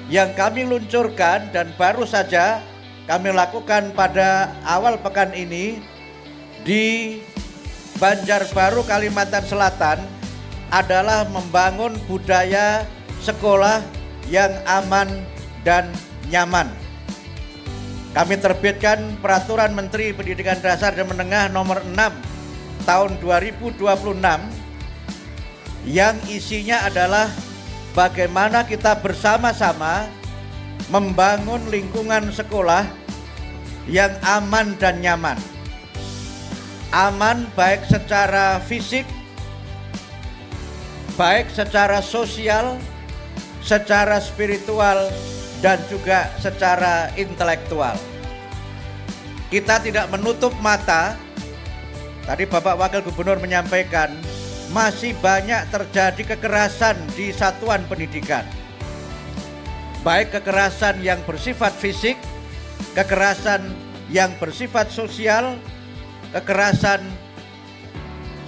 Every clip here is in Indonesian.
yang kami luncurkan dan baru saja kami lakukan pada awal pekan ini di Banjarbaru, Kalimantan Selatan adalah membangun budaya sekolah yang aman dan nyaman. Kami terbitkan Peraturan Menteri Pendidikan Dasar dan Menengah nomor 6 tahun 2026 yang isinya adalah bagaimana kita bersama-sama membangun lingkungan sekolah yang aman dan nyaman. Aman baik secara fisik, baik secara sosial, secara spiritual, dan juga secara intelektual. Kita tidak menutup mata. Tadi Bapak Wakil Gubernur menyampaikan masih banyak terjadi kekerasan di satuan pendidikan. Baik kekerasan yang bersifat fisik, kekerasan yang bersifat sosial, kekerasan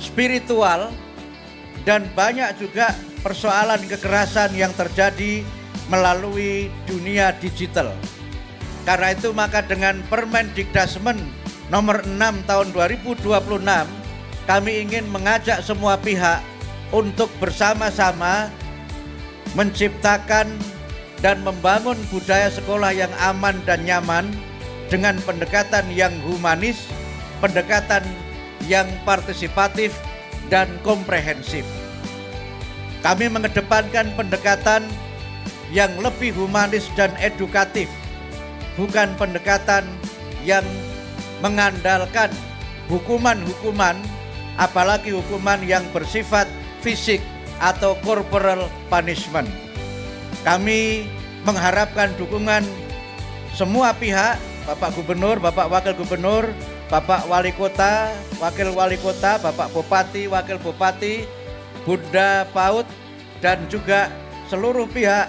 spiritual, dan banyak juga persoalan kekerasan yang terjadi melalui dunia digital. Karena itu maka dengan Permendikdasmen nomor 6 tahun 2026 kami ingin mengajak semua pihak untuk bersama-sama menciptakan dan membangun budaya sekolah yang aman dan nyaman dengan pendekatan yang humanis, pendekatan yang partisipatif dan komprehensif. Kami mengedepankan pendekatan yang lebih humanis dan edukatif, bukan pendekatan yang mengandalkan hukuman-hukuman, apalagi hukuman yang bersifat fisik atau corporal punishment. Kami mengharapkan dukungan semua pihak, Bapak Gubernur, Bapak Wakil Gubernur, Bapak Wali Kota, Wakil Wali Kota, Bapak Bupati, Wakil Bupati, Bunda PAUD, dan juga seluruh pihak.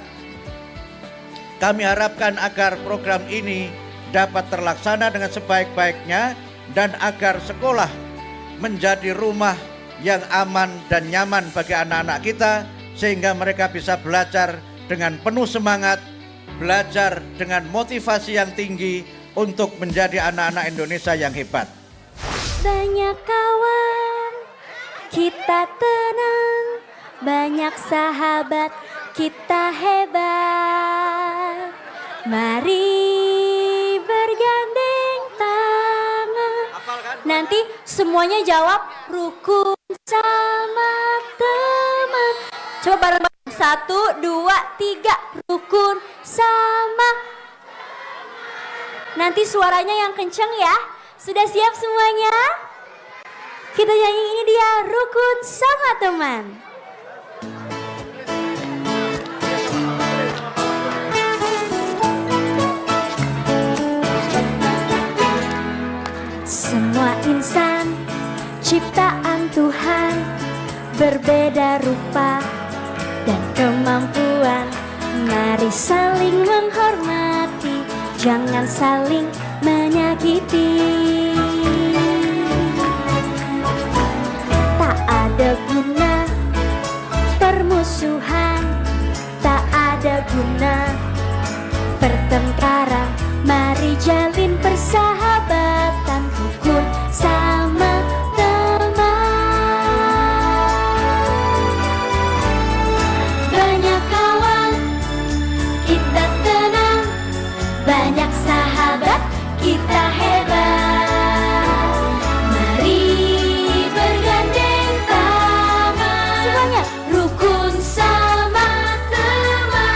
Kami harapkan agar program ini dapat terlaksana dengan sebaik-baiknya dan agar sekolah menjadi rumah yang aman dan nyaman bagi anak-anak kita sehingga mereka bisa belajar dengan penuh semangat, belajar dengan motivasi yang tinggi untuk menjadi anak-anak Indonesia yang hebat. Banyak kawan, kita tenang, banyak sahabat, kita hebat. Mari bergandeng tangan. Nanti semuanya jawab rukun sama teman. Coba bareng-bareng. 1, 2, 3. Rukun sama. Nanti suaranya yang kenceng ya. Sudah siap semuanya? Kita nyanyi, ini dia rukun sama teman. Semua insan ciptaan Tuhan berbeda rupa dan kemampuan. Mari saling menghormati, jangan saling menyakiti. Tak ada guna permusuhan, tak ada guna pertengkaran. Mari jalin persahabatan, rukun sama teman. Banyak kawan, kita tenang, banyak sahabat, kita hebat. Mari bergandeng tangan, semuanya rukun sama teman.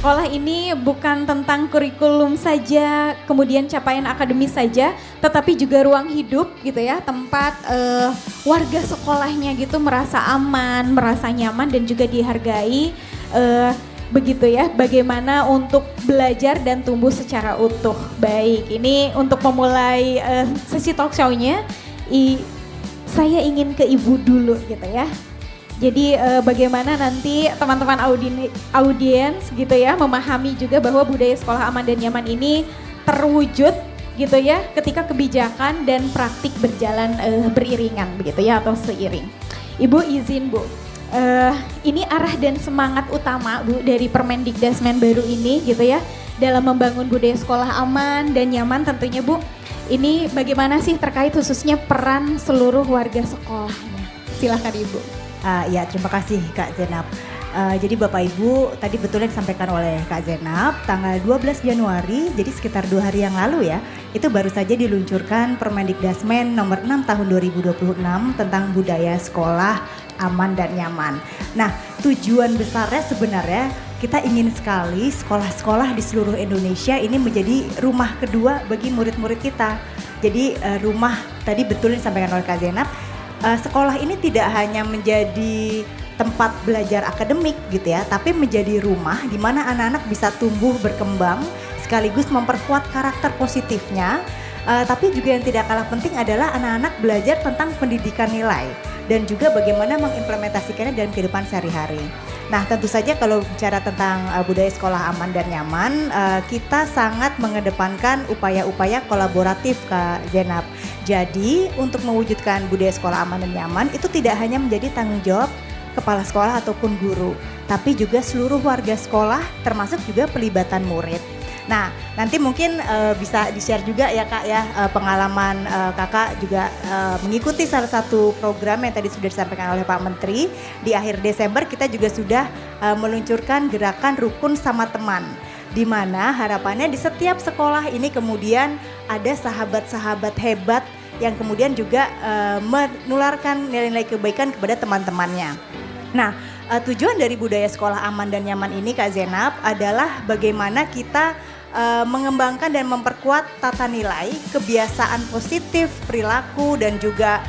sekolah ini bukan tentang kurikulum saja, kemudian capaian akademis saja, tetapi juga ruang hidup gitu ya, tempat warga sekolahnya gitu merasa aman, merasa nyaman dan juga dihargai. Begitu ya, bagaimana untuk belajar dan tumbuh secara utuh. Baik, ini untuk memulai sesi talk show-nya, saya ingin ke Ibu dulu gitu ya. Jadi bagaimana nanti teman-teman audiens gitu ya memahami juga bahwa budaya sekolah aman dan nyaman ini terwujud gitu ya ketika kebijakan dan praktik berjalan beriringan begitu ya atau seiring. Ibu izin Bu. Ini arah dan semangat utama Bu dari Permendikdasmen baru ini gitu ya dalam membangun budaya sekolah aman dan nyaman tentunya Bu. Ini bagaimana sih terkait khususnya peran seluruh warga sekolahnya? Silahkan Ibu. Ya terima kasih Kak Zenab. Jadi Bapak Ibu tadi betul yang disampaikan oleh Kak Zenab tanggal 12 Januari jadi sekitar 2 hari yang lalu ya itu baru saja diluncurkan Permendikdasmen nomor 6 tahun 2026 tentang budaya sekolah aman dan nyaman. Nah tujuan besarnya sebenarnya kita ingin sekali sekolah-sekolah di seluruh Indonesia ini menjadi rumah kedua bagi murid-murid kita. Jadi rumah tadi betul yang disampaikan oleh Kak Zenab, sekolah ini tidak hanya menjadi tempat belajar akademik gitu ya, tapi menjadi rumah di mana anak-anak bisa tumbuh berkembang sekaligus memperkuat karakter positifnya. Tapi juga yang tidak kalah penting adalah anak-anak belajar tentang pendidikan nilai dan juga bagaimana mengimplementasikannya dalam kehidupan sehari-hari. Nah tentu saja kalau bicara tentang budaya sekolah aman dan nyaman, kita sangat mengedepankan upaya-upaya kolaboratif Kak Zenab. Jadi untuk mewujudkan budaya sekolah aman dan nyaman itu tidak hanya menjadi tanggung jawab kepala sekolah ataupun guru, tapi juga seluruh warga sekolah termasuk juga pelibatan murid. Nah nanti mungkin bisa di-share juga ya Kak ya pengalaman Kakak juga mengikuti salah satu program yang tadi sudah disampaikan oleh Pak Menteri. Di akhir Desember kita juga sudah meluncurkan gerakan Rukun Sama Teman, di mana harapannya di setiap sekolah ini kemudian ada sahabat-sahabat hebat yang kemudian juga menularkan nilai-nilai kebaikan kepada teman-temannya. Nah tujuan dari budaya sekolah aman dan nyaman ini Kak Zenab adalah bagaimana kita mengembangkan dan memperkuat tata nilai, kebiasaan positif, perilaku dan juga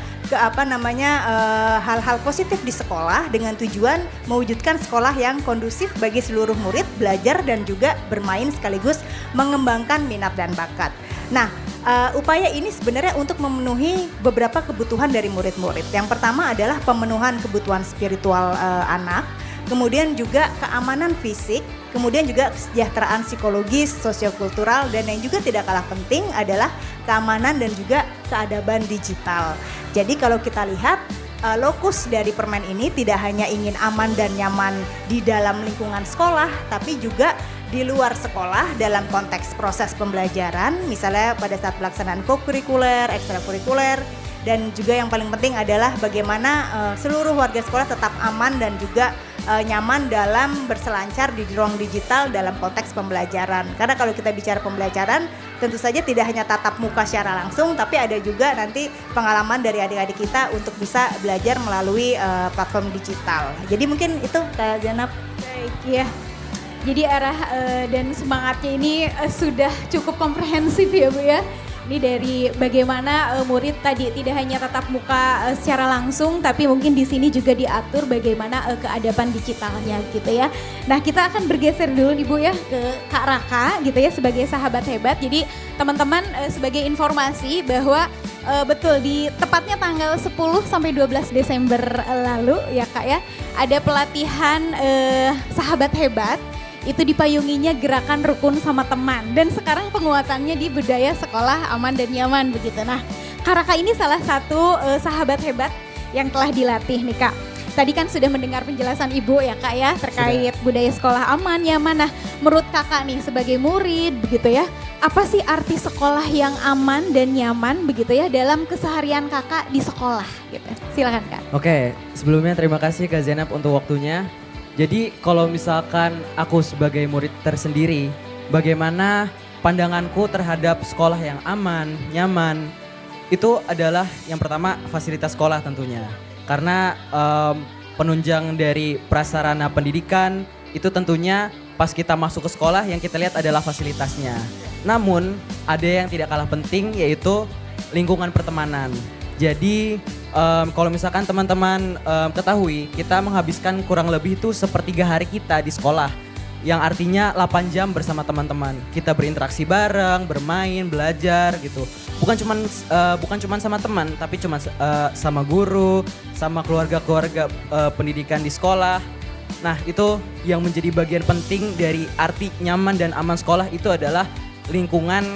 hal-hal positif di sekolah dengan tujuan mewujudkan sekolah yang kondusif bagi seluruh murid belajar dan juga bermain sekaligus mengembangkan minat dan bakat. Nah, upaya ini sebenarnya untuk memenuhi beberapa kebutuhan dari murid-murid. Yang pertama adalah pemenuhan kebutuhan spiritual anak, kemudian juga keamanan fisik, kemudian juga kesejahteraan psikologis, sosiokultural, dan yang juga tidak kalah penting adalah keamanan dan juga keadaban digital. Jadi kalau kita lihat lokus dari permen ini tidak hanya ingin aman dan nyaman di dalam lingkungan sekolah, tapi juga di luar sekolah dalam konteks proses pembelajaran, misalnya pada saat pelaksanaan kokurikuler, ekstrakurikuler, dan juga yang paling penting adalah bagaimana seluruh warga sekolah tetap aman dan juga nyaman dalam berselancar di ruang digital dalam konteks pembelajaran. Karena kalau kita bicara pembelajaran, tentu saja tidak hanya tatap muka secara langsung, tapi ada juga nanti pengalaman dari adik-adik kita untuk bisa belajar melalui platform digital. Jadi mungkin itu Kak Zenab. Baik ya. Jadi arah dan semangatnya ini sudah cukup komprehensif ya Bu ya. Ini dari bagaimana murid tadi tidak hanya tatap muka secara langsung, tapi mungkin di sini juga diatur bagaimana keadaban digitalnya gitu ya. Nah kita akan bergeser dulu nih Bu ya ke Kak Raka gitu ya sebagai sahabat hebat. Jadi teman-teman sebagai informasi bahwa betul di tepatnya tanggal 10 sampai 12 Desember lalu ya Kak ya, ada pelatihan sahabat hebat. Itu dipayunginya gerakan Rukun Sama Teman dan sekarang penguatannya di budaya sekolah aman dan nyaman begitu. Nah Kak Raka ini salah satu sahabat hebat yang telah dilatih nih Kak. Tadi kan sudah mendengar penjelasan Ibu ya Kak ya terkait budaya sekolah aman nyaman. Nah menurut Kakak nih sebagai murid begitu ya, apa sih arti sekolah yang aman dan nyaman begitu ya dalam keseharian Kakak di sekolah gitu. Silakan Kak. Oke, sebelumnya terima kasih Kak Zenab untuk waktunya. Jadi kalau misalkan aku sebagai murid tersendiri, bagaimana pandanganku terhadap sekolah yang aman, nyaman, itu adalah yang pertama fasilitas sekolah tentunya. Karena penunjang dari prasarana pendidikan itu tentunya pas kita masuk ke sekolah yang kita lihat adalah fasilitasnya. Namun ada yang tidak kalah penting yaitu lingkungan pertemanan. Jadi kalau misalkan teman-teman ketahui, kita menghabiskan kurang lebih itu sepertiga hari kita di sekolah. Yang artinya 8 jam bersama teman-teman. Kita berinteraksi bareng, bermain, belajar gitu. Bukan cuman sama teman, tapi sama guru, sama keluarga-keluarga pendidikan di sekolah. Nah, itu yang menjadi bagian penting dari arti nyaman dan aman sekolah itu adalah lingkungan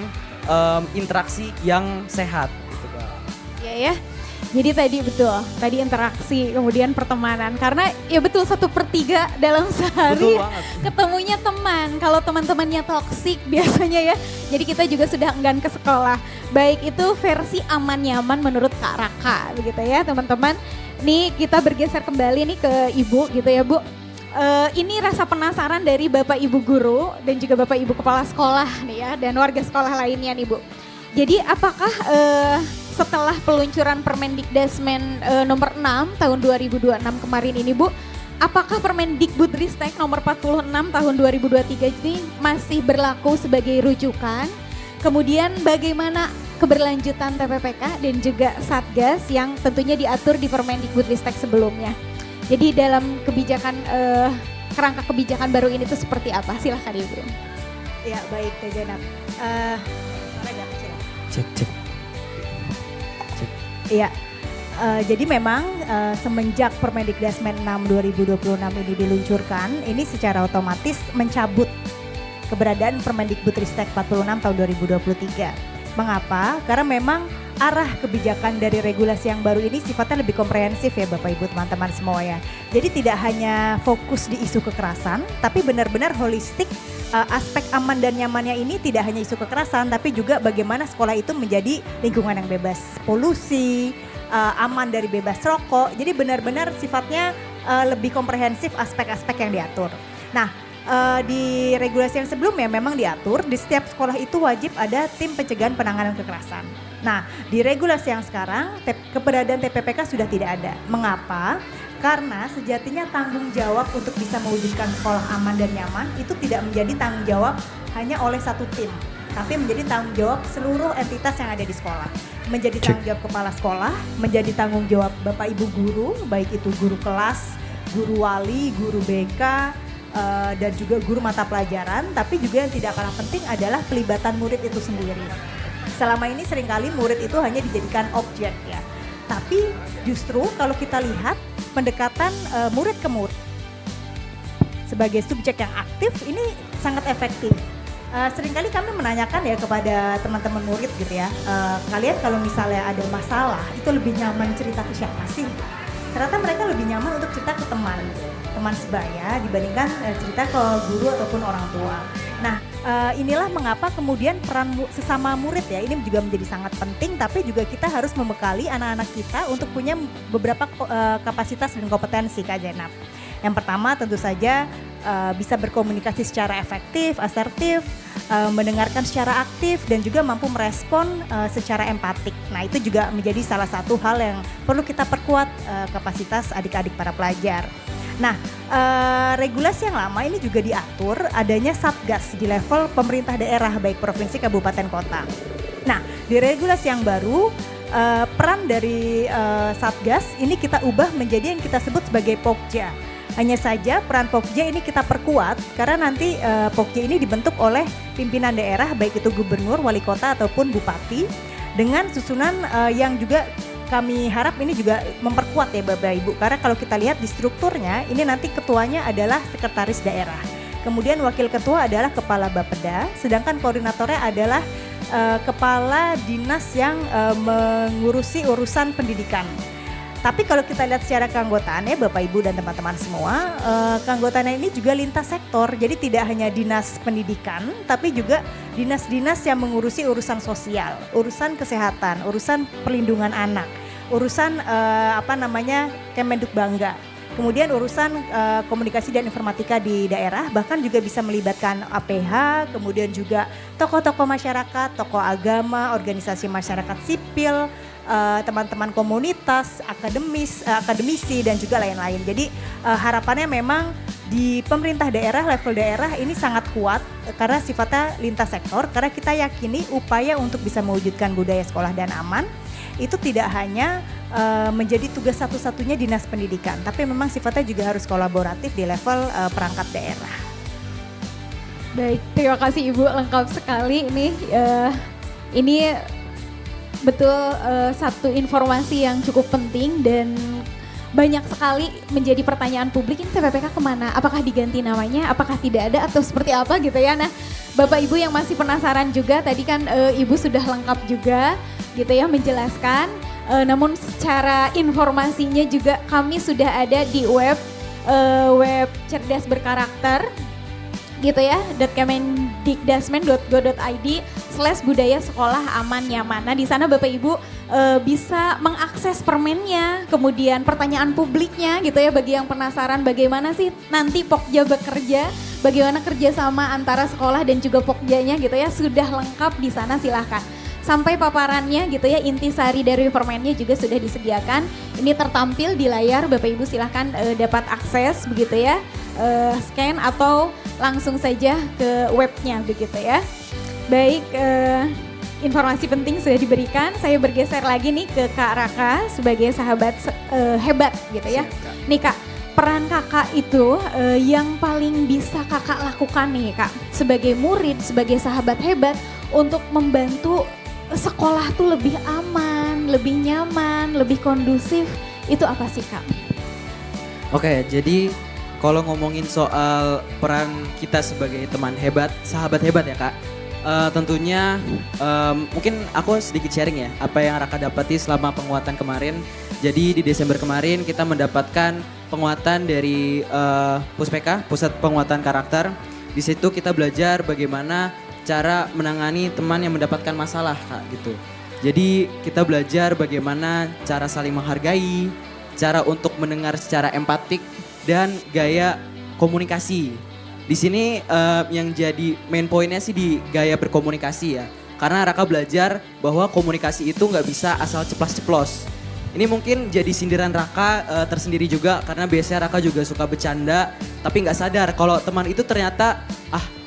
interaksi yang sehat gitu, Kak. Iya ya. Jadi tadi interaksi, kemudian pertemanan. Karena ya betul 1/3 dalam sehari Betul banget. ketemunya teman. Kalau teman-temannya toksik biasanya ya, jadi kita juga sudah enggan ke sekolah. Baik itu versi aman nyaman menurut Kak Raka begitu ya teman-teman. Nih kita bergeser kembali nih ke Ibu gitu ya Bu. Ini rasa penasaran dari Bapak Ibu guru dan juga Bapak Ibu kepala sekolah nih ya dan warga sekolah lainnya nih Bu. Jadi apakah setelah peluncuran Permendikdasmen nomor 6 tahun 2026 kemarin ini Bu, apakah Permendikbudristek nomor 46 tahun 2023 ini masih berlaku sebagai rujukan? Kemudian bagaimana keberlanjutan TPPK dan juga Satgas yang tentunya diatur di Permendikbudristek sebelumnya? Jadi dalam kebijakan kerangka kebijakan baru ini tuh seperti apa? Silahkan Ibu. Ya baik Teh Jenab. Suara agak kecil. Cek. Iya, jadi memang semenjak Permendikdasmen 6 2026 ini diluncurkan, ini secara otomatis mencabut keberadaan Permendikbudristek 46 tahun 2023. Mengapa? Karena memang arah kebijakan dari regulasi yang baru ini sifatnya lebih komprehensif ya Bapak Ibu teman-teman semua ya. Jadi tidak hanya fokus di isu kekerasan, tapi benar-benar holistik. Aspek aman dan nyamannya ini tidak hanya isu kekerasan, tapi juga bagaimana sekolah itu menjadi lingkungan yang bebas polusi, aman dari bebas rokok. Jadi benar-benar sifatnya lebih komprehensif aspek-aspek yang diatur. Nah, di regulasi yang sebelumnya memang diatur di setiap sekolah itu wajib ada tim pencegahan penanganan kekerasan. Nah, di regulasi yang sekarang keberadaan TPPK sudah tidak ada. Mengapa? Karena sejatinya tanggung jawab untuk bisa mewujudkan sekolah aman dan nyaman itu tidak menjadi tanggung jawab hanya oleh satu tim, tapi menjadi tanggung jawab seluruh entitas yang ada di sekolah. Menjadi tanggung jawab kepala sekolah, menjadi tanggung jawab Bapak Ibu guru, baik itu guru kelas, guru wali, guru BK, dan juga guru mata pelajaran, tapi juga yang tidak kalah penting adalah pelibatan murid itu sendiri. Selama ini seringkali murid itu hanya dijadikan objek ya. Tapi justru kalau kita lihat pendekatan murid ke murid sebagai subjek yang aktif ini sangat efektif. Seringkali kami menanyakan ya kepada teman-teman murid gitu ya, kalian kalau misalnya ada masalah itu lebih nyaman cerita ke siapa sih? Ternyata mereka lebih nyaman untuk cerita ke teman sebaya dibandingkan cerita ke guru ataupun orang tua. Nah, inilah mengapa kemudian peran sesama murid ya ini juga menjadi sangat penting, tapi juga kita harus membekali anak-anak kita untuk punya beberapa kapasitas dan kompetensi Kak Jenab. Yang pertama tentu saja bisa berkomunikasi secara efektif, asertif, mendengarkan secara aktif dan juga mampu merespon secara empatik. Nah, itu juga menjadi salah satu hal yang perlu kita perkuat kapasitas adik-adik para pelajar. Nah, regulasi yang lama ini juga diatur adanya Satgas di level pemerintah daerah baik provinsi, kabupaten, kota. Nah, di regulasi yang baru peran dari Satgas ini kita ubah menjadi yang kita sebut sebagai Pokja. Hanya saja peran Pokja ini kita perkuat karena nanti Pokja ini dibentuk oleh pimpinan daerah baik itu gubernur, wali kota ataupun bupati dengan susunan yang juga kami harap ini juga memperkuat ya Bapak Ibu, karena kalau kita lihat di strukturnya ini nanti ketuanya adalah sekretaris daerah, kemudian wakil ketua adalah kepala Bapeda, sedangkan koordinatornya adalah kepala dinas yang mengurusi urusan pendidikan. Tapi kalau kita lihat secara keanggotaannya Bapak Ibu dan teman-teman semua, keanggotaannya ini juga lintas sektor, jadi tidak hanya dinas pendidikan, tapi juga dinas-dinas yang mengurusi urusan sosial, urusan kesehatan, urusan perlindungan anak, urusan Kemenduk Bangga, kemudian urusan komunikasi dan informatika di daerah, bahkan juga bisa melibatkan APH, kemudian juga tokoh-tokoh masyarakat, tokoh agama, organisasi masyarakat sipil, teman-teman komunitas, akademisi dan juga lain-lain. Jadi harapannya memang di pemerintah daerah, level daerah ini sangat kuat karena sifatnya lintas sektor, karena kita yakini upaya untuk bisa mewujudkan budaya sekolah dan aman itu tidak hanya menjadi tugas satu-satunya dinas pendidikan, tapi memang sifatnya juga harus kolaboratif di level perangkat daerah. Baik, terima kasih Ibu, lengkap sekali ini betul satu informasi yang cukup penting dan banyak sekali menjadi pertanyaan publik, ini TPPK kemana? Apakah diganti namanya? Apakah tidak ada atau seperti apa gitu ya? Nah, Bapak Ibu yang masih penasaran juga, tadi kan Ibu sudah lengkap juga gitu ya menjelaskan. Namun secara informasinya juga kami sudah ada di web cerdas berkarakter gitu ya, .kemendikdasmen.go.id/budaya sekolah aman nyaman. Nah di sana Bapak Ibu bisa mengakses permennya, kemudian pertanyaan publiknya gitu ya, bagi yang penasaran bagaimana sih nanti Pokja bekerja, bagaimana kerjasama antara sekolah dan juga Pokjanya gitu ya, sudah lengkap di sana, silahkan. Sampai paparannya gitu ya, intisari dari permennya juga sudah disediakan. Ini tertampil di layar, Bapak Ibu silahkan dapat akses begitu ya, scan atau langsung saja ke webnya begitu ya. Baik, informasi penting sudah diberikan. Saya bergeser lagi nih ke Kak Raka sebagai sahabat hebat gitu ya. Nih Kak, peran kakak itu yang paling bisa kakak lakukan nih Kak, sebagai murid, sebagai sahabat hebat untuk membantu sekolah tuh lebih aman, lebih nyaman, lebih kondusif, itu apa sih Kak? Oke, jadi kalau ngomongin soal peran kita sebagai teman hebat, sahabat hebat ya Kak, tentunya mungkin aku sedikit sharing ya, apa yang Raka dapati selama penguatan kemarin. Jadi di Desember kemarin kita mendapatkan penguatan dari Puspeka, Pusat Penguatan Karakter. Di situ kita belajar bagaimana cara menangani teman yang mendapatkan masalah Kak gitu. Jadi kita belajar bagaimana cara saling menghargai, cara untuk mendengar secara empatik, dan gaya komunikasi. Di sini yang jadi main poinnya sih di gaya berkomunikasi ya. Karena Raka belajar bahwa komunikasi itu nggak bisa asal ceplas-ceplos. Ini mungkin jadi sindiran Raka tersendiri juga, karena biasanya Raka juga suka bercanda, tapi nggak sadar kalau teman itu ternyata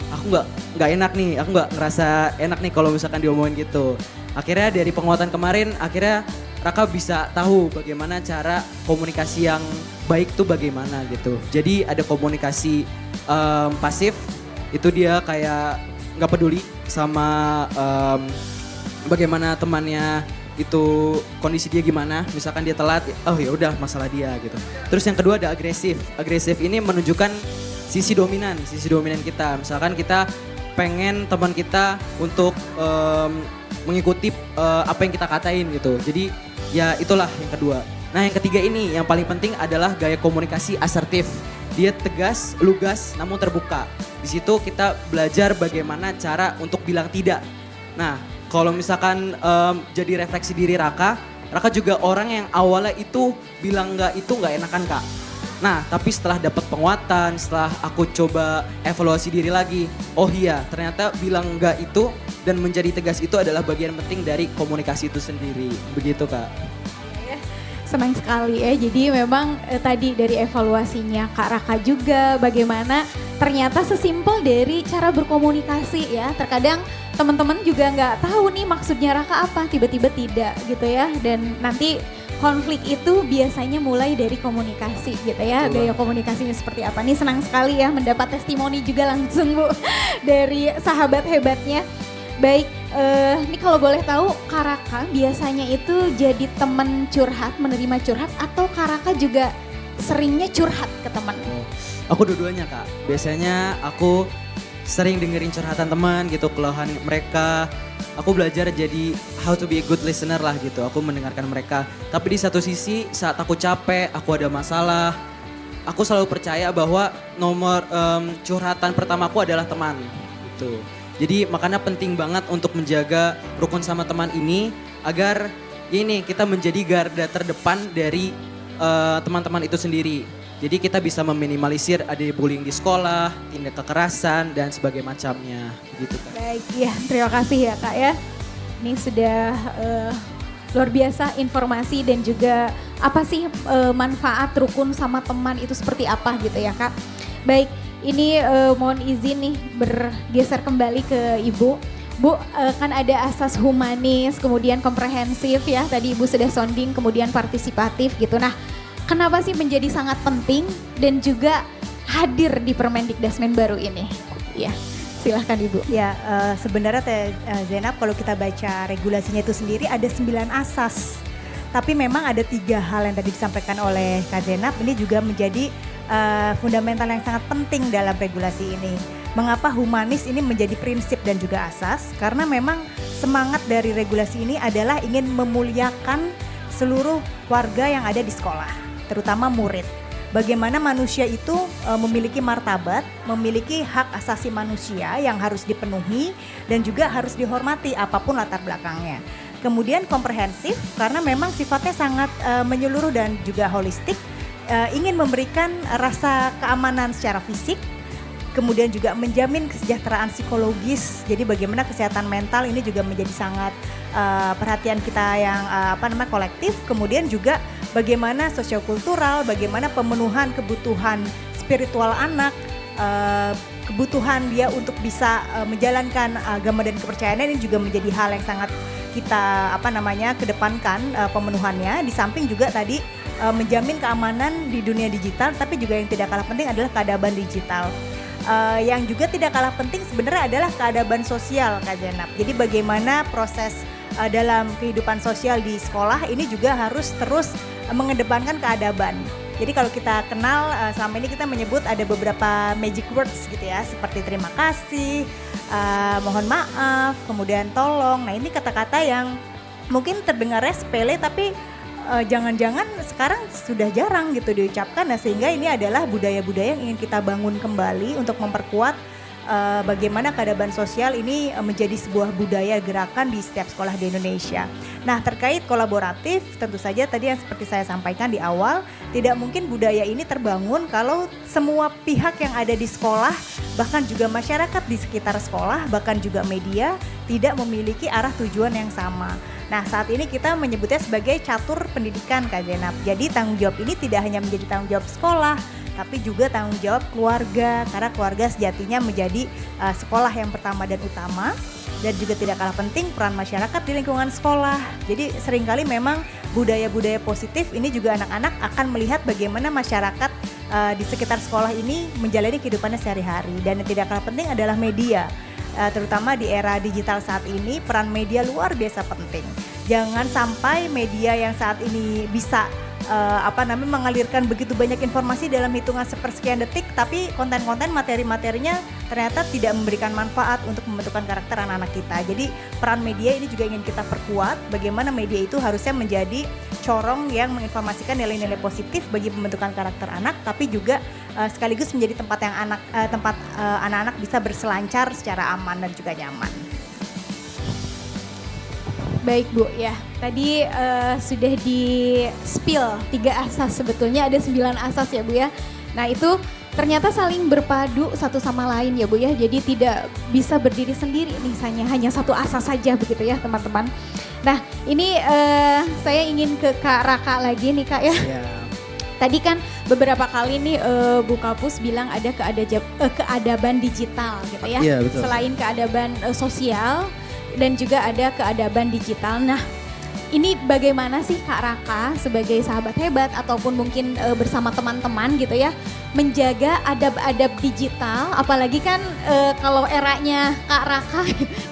aku nggak enak nih, aku nggak ngerasa enak nih kalau misalkan diomongin gitu. Akhirnya dari penguatan kemarin, akhirnya Raka bisa tahu bagaimana cara komunikasi yang baik tuh bagaimana gitu. Jadi ada komunikasi pasif, itu dia kayak nggak peduli sama bagaimana temannya itu kondisi dia gimana. Misalkan dia telat, oh ya udah masalah dia gitu. Terus yang kedua ada agresif. Agresif ini menunjukkan sisi dominan kita. Misalkan kita pengen teman kita untuk mengikuti apa yang kita katain gitu. Jadi ya itulah yang kedua. Nah yang ketiga ini yang paling penting adalah gaya komunikasi asertif. Dia tegas, lugas, namun terbuka. Di situ kita belajar bagaimana cara untuk bilang tidak. Nah kalau misalkan jadi refleksi diri Raka juga orang yang awalnya itu bilang itu nggak enakan Kak. Nah tapi setelah dapat penguatan, setelah aku coba evaluasi diri lagi, oh iya ternyata bilang enggak itu dan menjadi tegas itu adalah bagian penting dari komunikasi itu sendiri. Begitu Kak. Senang sekali ya, jadi memang tadi dari evaluasinya Kak Raka juga bagaimana ternyata sesimpel dari cara berkomunikasi ya. Terkadang teman-teman juga nggak tahu nih maksudnya Raka apa, tiba-tiba tidak gitu ya. Dan nanti konflik itu biasanya mulai dari komunikasi gitu ya, gaya komunikasinya seperti apa. Nih senang sekali ya mendapat testimoni juga langsung Bu dari sahabat hebatnya. Baik, ini kalau boleh tahu Kak Raka biasanya itu jadi teman curhat, menerima curhat, atau Kak Raka juga seringnya curhat ke teman? Aku dua-duanya Kak, biasanya aku sering dengerin curhatan teman gitu, keluhan mereka. Aku belajar jadi how to be a good listener lah gitu, aku mendengarkan mereka. Tapi di satu sisi saat aku capek, aku ada masalah, aku selalu percaya bahwa nomor curhatan pertamaku adalah teman gitu. Jadi makanya penting banget untuk menjaga rukun sama teman ini agar ini kita menjadi garda terdepan dari teman-teman itu sendiri. Jadi kita bisa meminimalisir ada bullying di sekolah, tindak kekerasan dan sebagainya macamnya gitu Kak. Baik ya, terima kasih ya Kak ya. Ini sudah luar biasa informasi dan juga apa sih manfaat rukun sama teman itu seperti apa gitu ya Kak. Baik, ini mohon izin nih bergeser kembali ke Ibu. Bu, kan ada asas humanis, kemudian komprehensif ya, tadi Ibu sudah sounding, kemudian partisipatif gitu. Nah, kenapa sih menjadi sangat penting dan juga hadir di Permendikdasmen baru ini? Ya, silahkan Ibu. Ya, sebenarnya Zainab, kalau kita baca regulasinya itu sendiri ada 9 asas. Tapi memang ada 3 hal yang tadi disampaikan oleh Kak Zainab, ini juga menjadi fundamental yang sangat penting dalam regulasi ini. Mengapa humanis ini menjadi prinsip dan juga asas? Karena memang semangat dari regulasi ini adalah ingin memuliakan seluruh warga yang ada di sekolah, terutama murid. Bagaimana manusia itu memiliki martabat, memiliki hak asasi manusia yang harus dipenuhi dan juga harus dihormati apapun latar belakangnya. Kemudian komprehensif karena memang sifatnya sangat menyeluruh dan juga holistik, ingin memberikan rasa keamanan secara fisik, kemudian juga menjamin kesejahteraan psikologis. Jadi bagaimana kesehatan mental ini juga menjadi sangat perhatian kita yang kolektif. Kemudian juga bagaimana sosiokultural, bagaimana pemenuhan kebutuhan spiritual anak, kebutuhan dia untuk bisa menjalankan agama dan kepercayaan ini juga menjadi hal yang sangat kita kedepankan pemenuhannya. Di samping juga tadi menjamin keamanan di dunia digital, tapi juga yang tidak kalah penting adalah keadaban digital. Yang juga tidak kalah penting sebenarnya adalah keadaban sosial, Kak Zainab. Jadi bagaimana proses dalam kehidupan sosial di sekolah ini juga harus terus mengedepankan keadaban. Jadi kalau kita kenal selama ini kita menyebut ada beberapa magic words gitu ya, seperti terima kasih, mohon maaf, kemudian tolong. Nah ini kata-kata yang mungkin terdengarnya sepele tapi jangan-jangan sekarang sudah jarang gitu diucapkan. Nah sehingga ini adalah budaya-budaya yang ingin kita bangun kembali untuk memperkuat bagaimana keadaban sosial ini menjadi sebuah budaya gerakan di setiap sekolah di Indonesia. Nah terkait kolaboratif tentu saja tadi yang seperti saya sampaikan di awal, tidak mungkin budaya ini terbangun kalau semua pihak yang ada di sekolah, bahkan juga masyarakat di sekitar sekolah, bahkan juga media tidak memiliki arah tujuan yang sama. Nah saat ini kita menyebutnya sebagai catur pendidikan, Kak Zainab. Jadi tanggung jawab ini tidak hanya menjadi tanggung jawab sekolah, tapi juga tanggung jawab keluarga, karena keluarga sejatinya menjadi sekolah yang pertama dan utama. Dan juga tidak kalah penting peran masyarakat di lingkungan sekolah. Jadi seringkali memang budaya-budaya positif ini juga anak-anak akan melihat bagaimana masyarakat di sekitar sekolah ini menjalani kehidupannya sehari-hari. Dan yang tidak kalah penting adalah media. Terutama di era digital saat ini peran media luar biasa penting. Jangan sampai media yang saat ini bisa mengalirkan begitu banyak informasi dalam hitungan sepersekian detik, tapi konten-konten materi-materinya ternyata tidak memberikan manfaat untuk membentukkan karakter anak-anak kita. Jadi peran media ini juga ingin kita perkuat, bagaimana media itu harusnya menjadi corong yang menginformasikan nilai-nilai positif bagi pembentukan karakter anak, tapi juga sekaligus menjadi tempat yang anak-anak bisa berselancar secara aman dan juga nyaman. Baik Bu, ya tadi sudah di spill 3 asas, sebetulnya ada 9 asas ya Bu ya. Nah itu ternyata saling berpadu satu sama lain ya Bu ya, jadi tidak bisa berdiri sendiri misalnya hanya satu asas saja begitu ya teman-teman. Nah ini saya ingin ke Kak Raka lagi nih Kak ya. Tadi kan beberapa kali nih Bu Kapus bilang ada keadaban digital gitu ya. Iya, betul. Selain keadaban sosial dan juga ada keadaban digital. Nah ini bagaimana sih Kak Raka sebagai sahabat hebat ataupun mungkin bersama teman-teman gitu ya menjaga adab-adab digital, apalagi kan kalau eranya Kak Raka,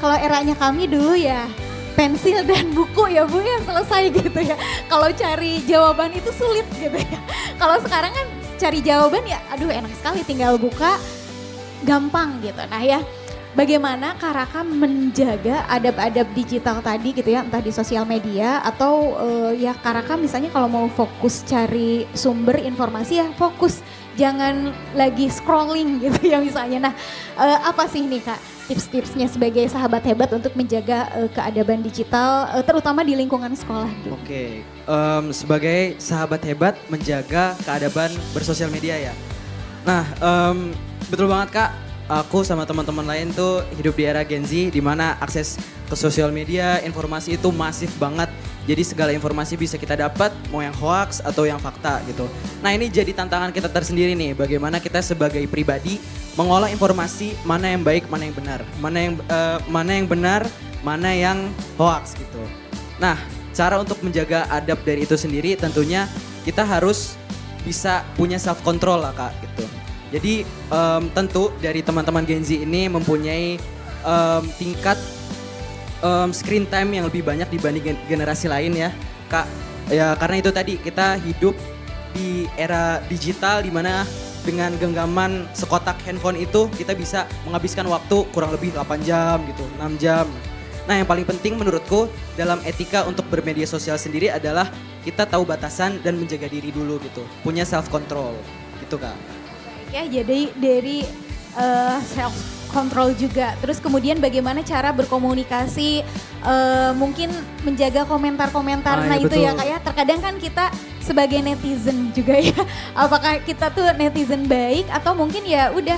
kalau eranya kami dulu ya pensil dan buku ya Bu ya selesai gitu ya. Kalau cari jawaban itu sulit gitu ya. Kalau sekarang kan cari jawaban ya aduh enak sekali tinggal buka gampang gitu. Nah ya bagaimana Kak Raka menjaga adab-adab digital tadi gitu ya, entah di sosial media atau ya Kak Raka misalnya kalau mau fokus cari sumber informasi ya fokus, jangan lagi scrolling gitu ya misalnya. Nah apa sih nih Kak tips-tipsnya sebagai sahabat hebat untuk menjaga keadaban digital terutama di lingkungan sekolah gitu? Oke, sebagai sahabat hebat menjaga keadaban bersosial media ya. Nah betul banget Kak. Aku sama teman-teman lain tuh hidup di era Gen Z di mana akses ke sosial media, informasi itu masif banget. Jadi segala informasi bisa kita dapat, mau yang hoax atau yang fakta gitu. Nah ini jadi tantangan kita tersendiri nih, bagaimana kita sebagai pribadi mengolah informasi mana yang baik, mana yang benar, mana yang benar, mana yang hoax gitu. Nah cara untuk menjaga adab dari itu sendiri tentunya kita harus bisa punya self control lah Kak gitu. Jadi tentu dari teman-teman Gen Z ini mempunyai tingkat screen time yang lebih banyak dibanding generasi lain ya Kak. Ya karena itu tadi kita hidup di era digital di mana dengan genggaman sekotak handphone itu kita bisa menghabiskan waktu kurang lebih 8 jam gitu, 6 jam. Nah yang paling penting menurutku dalam etika untuk bermedia sosial sendiri adalah kita tahu batasan dan menjaga diri dulu gitu. Punya self control gitu Kak. Ya, jadi dari self control juga. Terus kemudian bagaimana cara berkomunikasi, mungkin menjaga komentar-komentar. Nah ya, itu betul. ya Kak ya, terkadang kan kita sebagai netizen juga ya. Apakah kita tuh netizen baik atau mungkin ya udah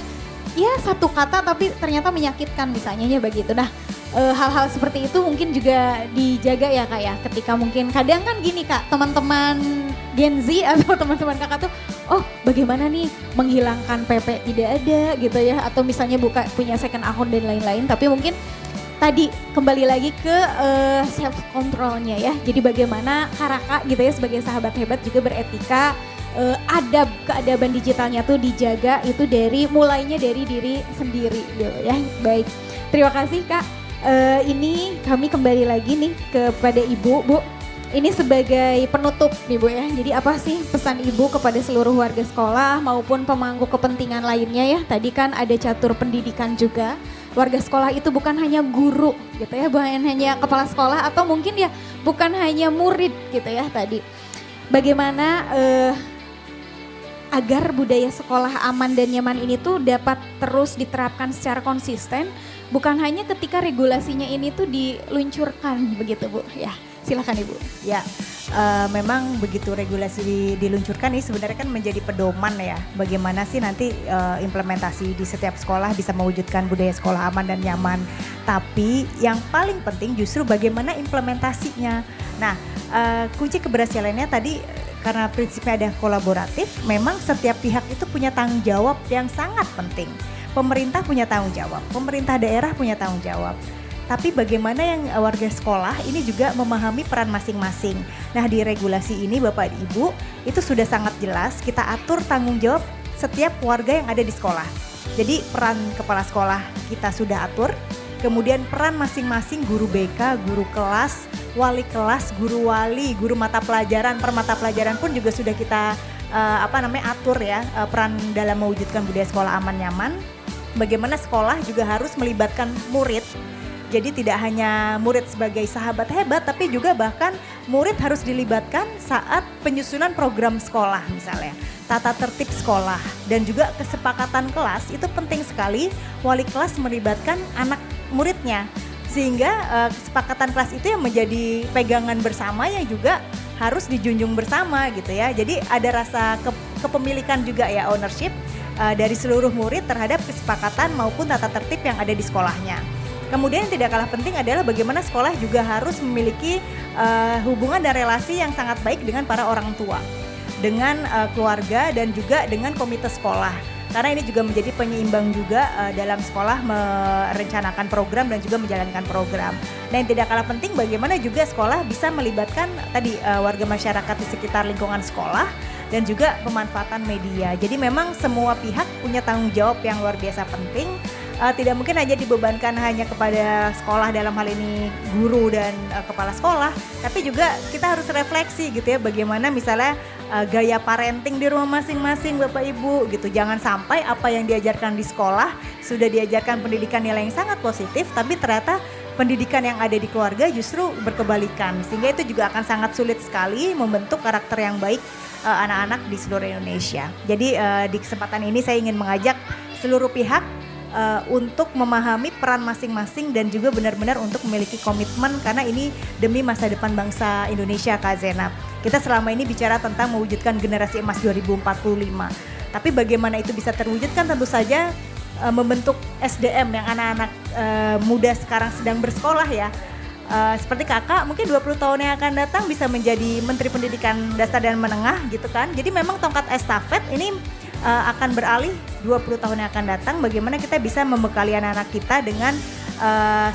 ya satu kata tapi ternyata menyakitkan misalnya ya begitu. Nah hal-hal seperti itu mungkin juga dijaga ya Kak ya. Ketika mungkin kadang kan gini Kak, teman-teman Gen Z atau teman-teman kakak tuh, oh bagaimana nih menghilangkan PP tidak ada gitu ya. Atau misalnya punya second account dan lain-lain. Tapi mungkin tadi kembali lagi ke self controlnya ya. Jadi bagaimana Karaka gitu ya sebagai sahabat hebat juga beretika, keadaban digitalnya tuh dijaga itu mulainya dari diri sendiri gitu ya. Baik, terima kasih Kak. Ini kami kembali lagi nih kepada Ibu, Bu. Ini sebagai penutup nih Bu ya. Jadi apa sih pesan Ibu kepada seluruh warga sekolah maupun pemangku kepentingan lainnya ya. Tadi kan ada catur pendidikan juga. Warga sekolah itu bukan hanya guru gitu ya, bukan hanya kepala sekolah atau mungkin ya bukan hanya murid gitu ya tadi. Bagaimana agar budaya sekolah aman dan nyaman ini tuh dapat terus diterapkan secara konsisten, bukan hanya ketika regulasinya ini tuh diluncurkan begitu Bu ya. Silakan Ibu. Ya, memang begitu regulasi diluncurkan ini sebenarnya kan menjadi pedoman ya. Bagaimana sih nanti implementasi di setiap sekolah bisa mewujudkan budaya sekolah aman dan nyaman. Tapi yang paling penting justru bagaimana implementasinya. Nah, kunci keberhasilannya tadi karena prinsipnya ada kolaboratif, memang setiap pihak itu punya tanggung jawab yang sangat penting. Pemerintah punya tanggung jawab, pemerintah daerah punya tanggung jawab. Tapi bagaimana yang warga sekolah ini juga memahami peran masing-masing. Nah di regulasi ini Bapak Ibu itu sudah sangat jelas kita atur tanggung jawab setiap warga yang ada di sekolah. Jadi peran kepala sekolah kita sudah atur. Kemudian peran masing-masing guru BK, guru kelas, kelas, guru wali, guru mata pelajaran, per mata pelajaran pun juga sudah kita atur ya peran dalam mewujudkan budaya sekolah aman nyaman. Bagaimana sekolah juga harus melibatkan murid. Jadi tidak hanya murid sebagai sahabat hebat, tapi juga bahkan murid harus dilibatkan saat penyusunan program sekolah misalnya. Tata tertib sekolah dan juga kesepakatan kelas itu penting sekali wali kelas melibatkan anak muridnya. Sehingga kesepakatan kelas itu yang menjadi pegangan bersama yang juga harus dijunjung bersama gitu ya. Jadi ada rasa kepemilikan juga ya, ownership dari seluruh murid terhadap kesepakatan maupun tata tertib yang ada di sekolahnya. Kemudian yang tidak kalah penting adalah bagaimana sekolah juga harus memiliki hubungan dan relasi yang sangat baik dengan para orang tua, dengan keluarga dan juga dengan komite sekolah. Karena ini juga menjadi penyeimbang juga dalam sekolah merencanakan program dan juga menjalankan program. Nah yang tidak kalah penting bagaimana juga sekolah bisa melibatkan tadi warga masyarakat di sekitar lingkungan sekolah dan juga pemanfaatan media. Jadi memang semua pihak punya tanggung jawab yang luar biasa penting. Tidak mungkin hanya dibebankan hanya kepada sekolah dalam hal ini guru dan kepala sekolah, tapi juga kita harus refleksi gitu ya bagaimana misalnya gaya parenting di rumah masing-masing Bapak Ibu gitu. Jangan sampai apa yang diajarkan di sekolah sudah diajarkan pendidikan nilai yang sangat positif, tapi ternyata pendidikan yang ada di keluarga justru berkebalikan. Sehingga itu juga akan sangat sulit sekali membentuk karakter yang baik anak-anak di seluruh Indonesia. Jadi di kesempatan ini saya ingin mengajak seluruh pihak untuk memahami peran masing-masing dan juga benar-benar untuk memiliki komitmen karena ini demi masa depan bangsa Indonesia Kak Zenab. Kita selama ini bicara tentang mewujudkan generasi emas 2045. Tapi bagaimana itu bisa terwujudkan tentu saja membentuk SDM yang anak-anak muda sekarang sedang bersekolah ya. seperti kakak mungkin 20 tahun yang akan datang bisa menjadi Menteri Pendidikan Dasar dan Menengah gitu kan. Jadi memang tongkat estafet ini akan beralih 20 tahun yang akan datang, bagaimana kita bisa membekali anak-anak kita dengan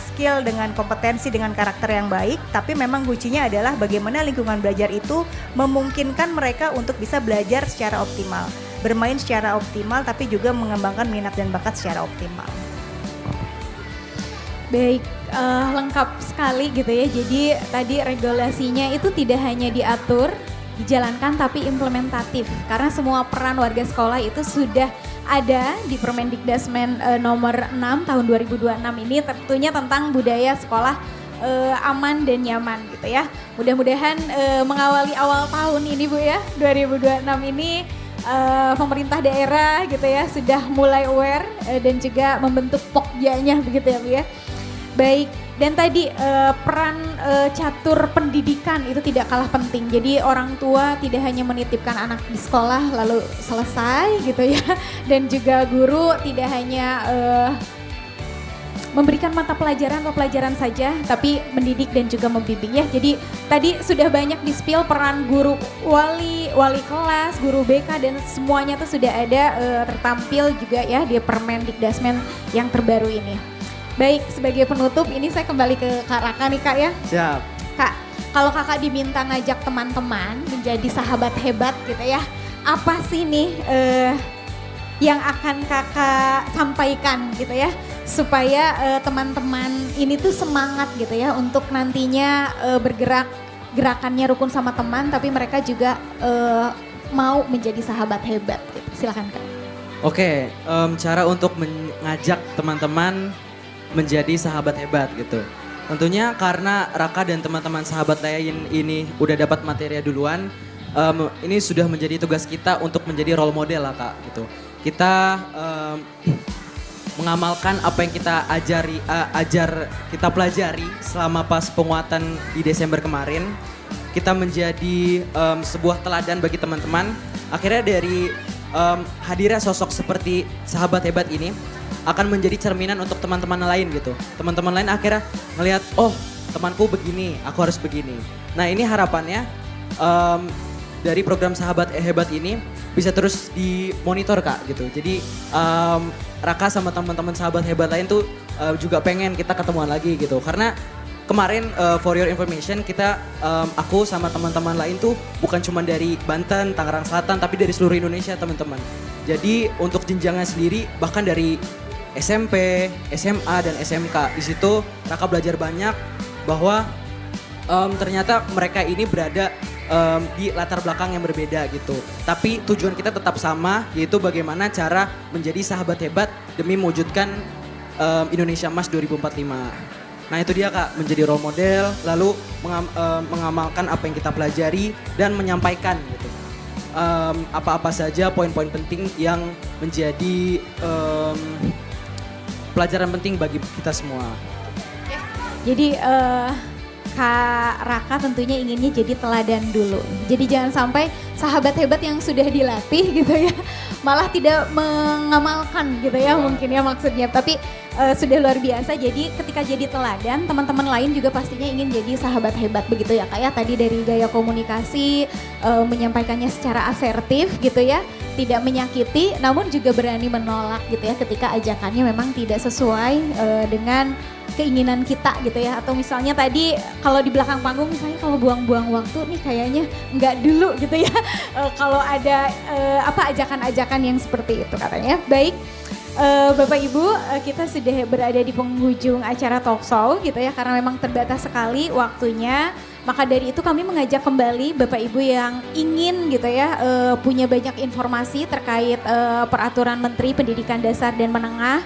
skill, dengan kompetensi, dengan karakter yang baik. Tapi memang kuncinya adalah bagaimana lingkungan belajar itu memungkinkan mereka untuk bisa belajar secara optimal, bermain secara optimal, tapi juga mengembangkan minat dan bakat secara optimal. Baik, lengkap sekali gitu ya. Jadi tadi regulasinya itu tidak hanya diatur, dijalankan, tapi implementatif. Karena semua peran warga sekolah itu sudah ada di Permendikdasmen nomor 6 tahun 2026 ini, tentunya tentang budaya sekolah aman dan nyaman gitu ya. Mudah-mudahan mengawali awal tahun ini Bu ya, 2026 ini pemerintah daerah gitu ya sudah mulai aware dan juga membentuk pokjanya begitu ya Bu ya. Baik, dan tadi peran catur pendidikan itu tidak kalah penting. Jadi orang tua tidak hanya menitipkan anak di sekolah lalu selesai gitu ya. Dan juga guru tidak hanya memberikan mata pelajaran atau pelajaran saja, tapi mendidik dan juga membimbing ya. Jadi tadi sudah banyak di-spill peran guru wali kelas, guru BK dan semuanya tuh sudah ada tertampil juga ya di Permendikdasmen yang terbaru ini. Baik, sebagai penutup ini saya kembali ke Kak Raka nih Kak ya. Siap. Kak, kalau Kakak diminta ngajak teman-teman menjadi sahabat hebat gitu ya, apa sih nih yang akan Kakak sampaikan gitu ya, supaya teman-teman ini tuh semangat gitu ya untuk nantinya bergerak, gerakannya rukun sama teman, tapi mereka juga mau menjadi sahabat hebat gitu. Silakan Kak. Oke, cara untuk mengajak teman-teman menjadi sahabat hebat gitu. Tentunya karena Raka dan teman-teman sahabat lain ini udah dapat materi duluan, ini sudah menjadi tugas kita untuk menjadi role model lah Kak gitu. Kita mengamalkan apa yang kita kita pelajari selama pas penguatan di Desember kemarin. Kita menjadi sebuah teladan bagi teman-teman. Akhirnya dari hadirnya sosok seperti sahabat hebat ini akan menjadi cerminan untuk teman-teman lain gitu. Teman-teman lain akhirnya ngelihat, oh temanku begini, aku harus begini. Nah ini harapannya dari program sahabat hebat ini bisa terus dimonitor Kak gitu. Jadi Raka sama teman-teman sahabat hebat lain tuh juga pengen kita ketemuan lagi gitu. Karena kemarin for your information kita aku sama teman-teman lain tuh bukan cuma dari Banten, Tangerang Selatan, tapi dari seluruh Indonesia teman-teman. Jadi untuk jenjangnya sendiri bahkan dari SMP, SMA dan SMK, di situ Raka belajar banyak bahwa ternyata mereka ini berada di latar belakang yang berbeda gitu. Tapi tujuan kita tetap sama, yaitu bagaimana cara menjadi sahabat hebat demi mewujudkan Indonesia Emas 2045. Nah itu dia Kak, menjadi role model, lalu mengamalkan apa yang kita pelajari dan menyampaikan gitu. Apa-apa saja poin-poin penting yang menjadi pelajaran penting bagi kita semua. Jadi Kak Raka tentunya inginnya jadi teladan dulu. Jadi jangan sampai sahabat hebat yang sudah dilatih gitu ya, malah tidak mengamalkan gitu ya mungkin ya maksudnya. Tapi sudah luar biasa, jadi ketika jadi teladan teman-teman lain juga pastinya ingin jadi sahabat hebat begitu ya Kak ya. Tadi dari gaya komunikasi, menyampaikannya secara asertif gitu ya, tidak menyakiti namun juga berani menolak gitu ya ketika ajakannya memang tidak sesuai dengan keinginan kita gitu ya. Atau misalnya tadi kalau di belakang panggung misalnya kalau buang-buang waktu nih kayaknya enggak dulu gitu ya. Kalau ada ajakan-ajakan yang seperti itu katanya. Baik, Bapak Ibu, kita sudah berada di penghujung acara talk show gitu ya, karena memang terbatas sekali waktunya. Maka dari itu kami mengajak kembali Bapak Ibu yang ingin gitu ya punya banyak informasi terkait peraturan Menteri Pendidikan Dasar dan Menengah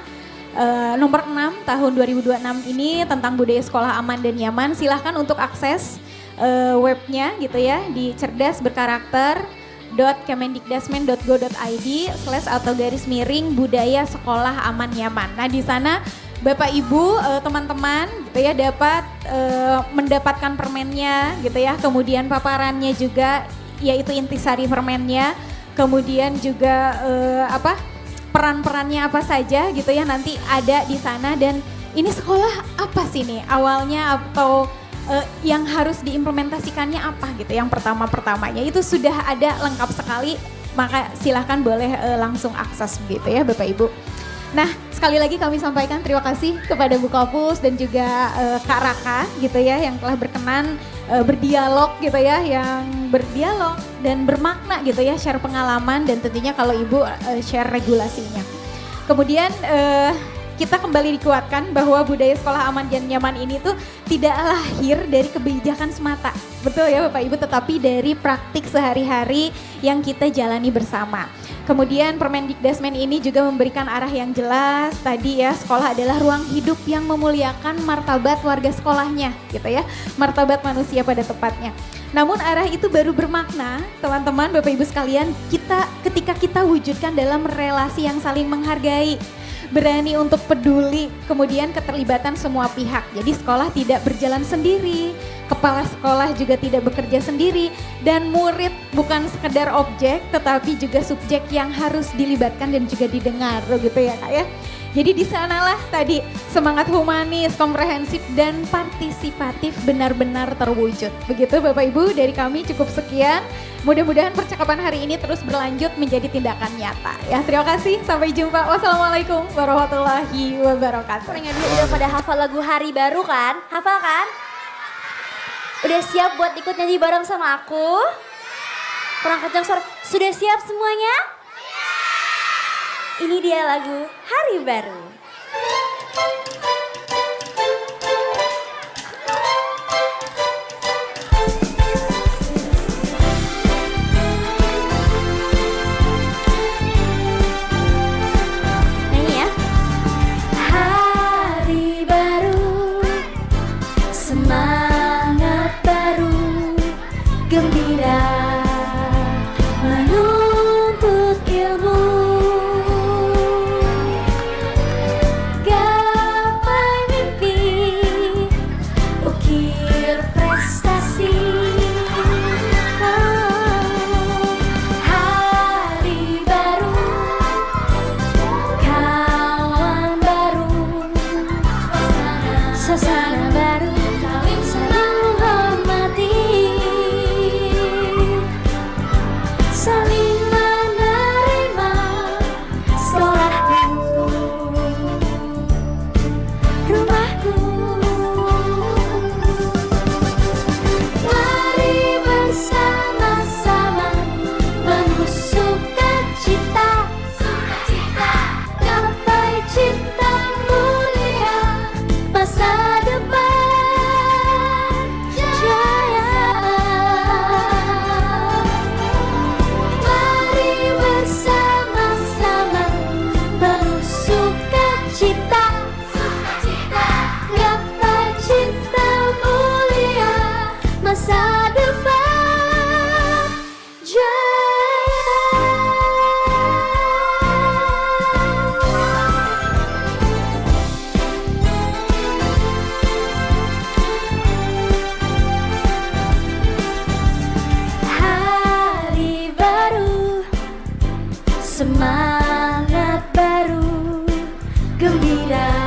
nomor 6 tahun 2026 ini tentang budaya sekolah aman dan nyaman. Silahkan untuk akses webnya gitu ya di cerdasberkarakter.kemendikdasmen.go.id/budaya sekolah aman nyaman. Nah di sana Bapak Ibu teman-teman gitu ya dapat mendapatkan permennya gitu ya, kemudian paparannya juga yaitu intisari permennya, kemudian juga peran-perannya apa saja gitu ya nanti ada di sana. Dan ini sekolah apa sih nih awalnya atau yang harus diimplementasikannya apa gitu. Yang pertamanya itu sudah ada lengkap sekali, maka silahkan boleh langsung akses gitu ya Bapak Ibu. Nah sekali lagi kami sampaikan terima kasih kepada Bu Kapus dan juga Kak Raka gitu ya yang telah berkenan berdialog gitu ya, yang berdialog dan bermakna gitu ya, share pengalaman dan tentunya kalau Ibu share regulasinya. Kemudian kita kembali dikuatkan bahwa budaya sekolah aman dan nyaman ini tuh tidak lahir dari kebijakan semata. Betul ya Bapak Ibu, tetapi dari praktik sehari-hari yang kita jalani bersama. Kemudian Permendikdasmen ini juga memberikan arah yang jelas tadi ya, sekolah adalah ruang hidup yang memuliakan martabat warga sekolahnya gitu ya, martabat manusia pada tepatnya. Namun arah itu baru bermakna teman-teman Bapak Ibu sekalian ketika kita wujudkan dalam relasi yang saling menghargai, berani untuk peduli, kemudian keterlibatan semua pihak. Jadi sekolah tidak berjalan sendiri, kepala sekolah juga tidak bekerja sendiri, dan murid bukan sekedar objek tetapi juga subjek yang harus dilibatkan dan juga didengar gitu ya Kak ya. Jadi di sanalah tadi semangat humanis, komprehensif dan partisipatif benar-benar terwujud. Begitu Bapak Ibu, dari kami cukup sekian. Mudah-mudahan percakapan hari ini terus berlanjut menjadi tindakan nyata. Ya, terima kasih. Sampai jumpa. Wassalamualaikum warahmatullahi wabarakatuh. Pengen dulu udah pada hafal lagu Hari Baru kan? Hafal kan? Udah siap buat ikut nyanyi bareng sama aku? Kurang kencang suara. Sudah siap semuanya? Ini dia lagu Hari Baru. Nyanyi ya. Hari baru, semangat baru, gembira menuntut ilmu. Suasana baru, saling menghormati, saling menerima sekolahku, rumahku. Mari bersama-sama menusuk cita, gapai cinta mulia masa depan jaya. Mari bersama-sama menusuk cita, gapai cinta mulia masa depan jaya. Hari baru, semangat baru, gembira